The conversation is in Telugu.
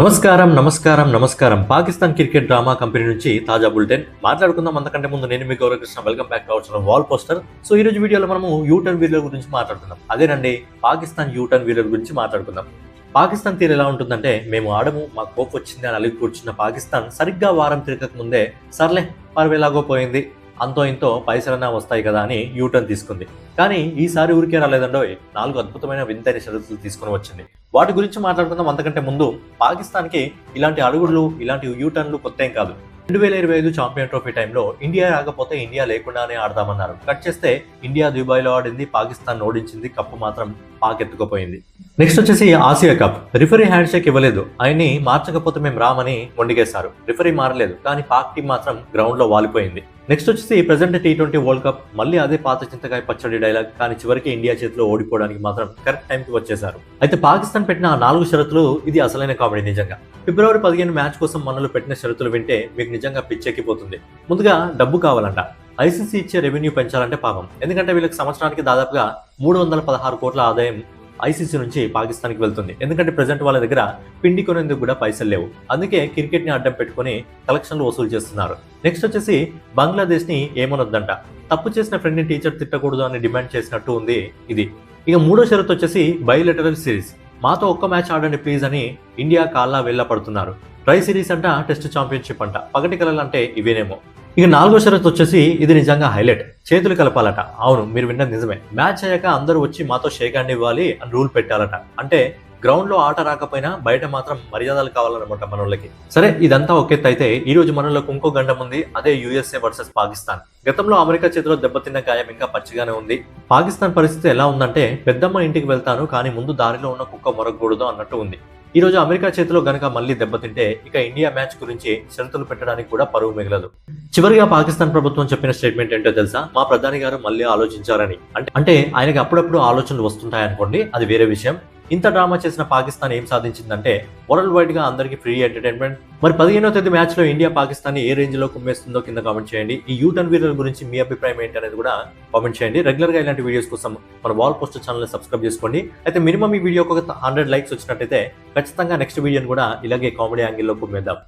నమస్కారం. పాకిస్తాన్ క్రికెట్ డ్రామా కంపెనీ నుంచి తాజా బులెటిన్ మాట్లాడుకుందాం. అంతకంటే ముందు నేను మీ Gaurav Krishna. Welcome back to our channel wall poster. So ఈ రోజు వీడియోలో మనము యూటర్న్ వీరర్ గురించి మాట్లాడుకుందాం. అదేనండి, పాకిస్తాన్ యూటర్న్ వీరర్ గురించి మాట్లాడుకుందాం. పాకిస్తాన్ తీరు ఎలా ఉంటుందంటే, మేము ఆడము, మాకు కోపం వచ్చింది అని అలిగి కూర్చున్న పాకిస్తాన్ సరిగ్గా వారం తిరగక ముందే సర్లే పర్వేలాగో పోయింది, అంతో ఇంతో పైసలన్నా వస్తాయి కదా అని యూటర్న్ తీసుకుంది. కానీ ఈసారి ఊరికే రాలేదండో, 4 అద్భుతమైన వింతైన షరతులు తీసుకుని వచ్చింది. వాటి గురించి మాట్లాడుకుందాం. అంతకంటే ముందు పాకిస్తాన్కి ఇలాంటి అడుగులు, ఇలాంటి యూటర్న్లు కొత్త ఏం కాదు. 2025 ఛాంపియన్ ట్రోఫీ టైంలో ఇండియా రాకపోతే ఇండియా లేకుండానే ఆడదామన్నారు. కట్ చేస్తే ఇండియా దుబాయ్లో ఆడింది, పాకిస్తాన్ ఓడించింది, కప్పు మాత్రం పాక్ ఎత్తుకుపోయింది. నెక్స్ట్ వచ్చేసి Asia cup. Referee hand shake ఇవ్వలేదు, ఆయన్ని మార్చకపోతే మేము రామని మొండిగేశారు. రిఫరీ మారలేదు, కానీ పాక్ టీం మాత్రం గ్రౌండ్ లో వాలిపోయింది. నెక్స్ట్ వచ్చేసి ప్రెసెంట్ T20 వరల్డ్ కప్. మళ్ళీ అదే పాత చింతకాయ పచ్చడి డైలాగ్, కానీ చివరికి ఇండియా చేతిలో ఓడిపోవడానికి మాత్రం కరెక్ట్ టైంకి వచ్చేశారు. అయితే పాకిస్తాన్ పెట్టిన 4 షరతులు ఇది అసలైన కామెడీ నిజంగా. ఫిబ్రవరి 15 మ్యాచ్ కోసం మనలో పెట్టిన షరతులు వింటే మీకు నిజంగా పిచ్చెక్కిపోతుంది. ముందుగా డబ్బు కావాలంట. ఐసీసీ ఇచ్చే రెవెన్యూ పెంచాలంటే పాపం, ఎందుకంటే వీళ్ళకి సంవత్సరానికి దాదాపుగా 316 కోట్ల ఆదాయం ఐసీసీ నుంచి పాకిస్తాన్కి వెళ్తుంది. ఎందుకంటే ప్రెసెంట్ వాళ్ళ దగ్గర పిండి కొనేందుకు కూడా పైసలు లేవు. అందుకే క్రికెట్ ని అడ్డం పెట్టుకుని కలెక్షన్లు వసూలు చేస్తున్నారు. నెక్స్ట్ వచ్చేసి బంగ్లాదేశ్ ని ఏమనొద్దంట. తప్పు చేసిన ఫ్రెండ్ ని టీచర్ తిట్టకూడదు అని డిమాండ్ చేసినట్టు ఉంది ఇది. ఇక మూడో షరతు వచ్చేసి బయోలెటరల్ సిరీస్. మాతో ఒక్క మ్యాచ్ ఆడండి ప్లీజ్ అని ఇండియా కాల్లా వెళ్ళ పడుతున్నారు. ట్రై సిరీస్ అంట, టెస్ట్ ఛాంపియన్షిప్ అంట, పగటి కలలు అంటే ఇవేనేమో. ఇక 4వ షరతు వచ్చేసి ఇది నిజంగా హైలైట్. చేతులు కలపాలట. అవును, మీరు విన్నది నిజమే. మ్యాచ్ అయ్యాక అందరూ వచ్చి మాతో షేక్ హ్యాండ్ ఇవ్వాలి అని రూల్ పెట్టాలట. అంటే గ్రౌండ్ లో ఆట రాకపోయినా బయట మాత్రం మర్యాదలు కావాలన్నమాట మనోళ్ళకి. సరే, ఇదంతా ఒకెత్తు అయితే ఈ రోజు మనలోకి ఇంకో గండం ఉంది. అదే USA వర్సెస్ పాకిస్తాన్. గతంలో అమెరికా చేతిలో దెబ్బతిన్న గాయం ఇంకా పచ్చిగానే ఉంది. పాకిస్తాన్ పరిస్థితి ఎలా ఉందంటే, పెద్దమ్మ ఇంటికి వెళ్తాను కానీ ముందు దారిలో ఉన్న కుక్క మొరగకూడదు అన్నట్టు ఉంది. ఈ రోజు అమెరికా చేతిలో గనక మళ్ళీ దెబ్బతింటే ఇక ఇండియా మ్యాచ్ గురించి షరతులు పెట్టడానికి కూడా పరువు మిగలదు. చివరిగా పాకిస్తాన్ ప్రభుత్వం చెప్పిన స్టేట్మెంట్ ఏంటో తెలుసా? మా ప్రధాని గారు మళ్ళీ ఆలోచించారని. అంటే ఆయనకి అప్పుడప్పుడు ఆలోచనలు వస్తుంటాయనుకోండి, అది వేరే విషయం. ఇంత డ్రామా చేసిన పాకిస్తాన్ ఏం సాధించిందంటే, వరల్డ్ వైడ్ గా అందరికీ ఫ్రీ ఎంటర్టైన్మెంట్. మరి 15వ తేదీ మ్యాచ్ లో ఇండియా పాకిస్తాన్ ఏ రేంజ్ లో కుమ్మేస్తుందో కింద కామెంట్ చేయండి. ఈ యూటర్న్ వీరర్ గురించి మీ అభిప్రాయం ఏంటి అనేది కూడా కామెంట్ చేయండి. రెగ్యులర్ గా ఇలాంటి వీడియోస్ కోసం మన వాల్ పోస్టర్ ఛానల్ సబ్స్క్రైబ్ చేసుకోండి. అయితే మినిమం ఈ వీడియోకి ఒక 100 లైక్స్ వచ్చినట్టయితే ఖచ్చితంగా నెక్స్ట్ వీడియోని కూడా ఇలాగే కామెడీ యాంగిల్లో కుమ్మేద్దాం.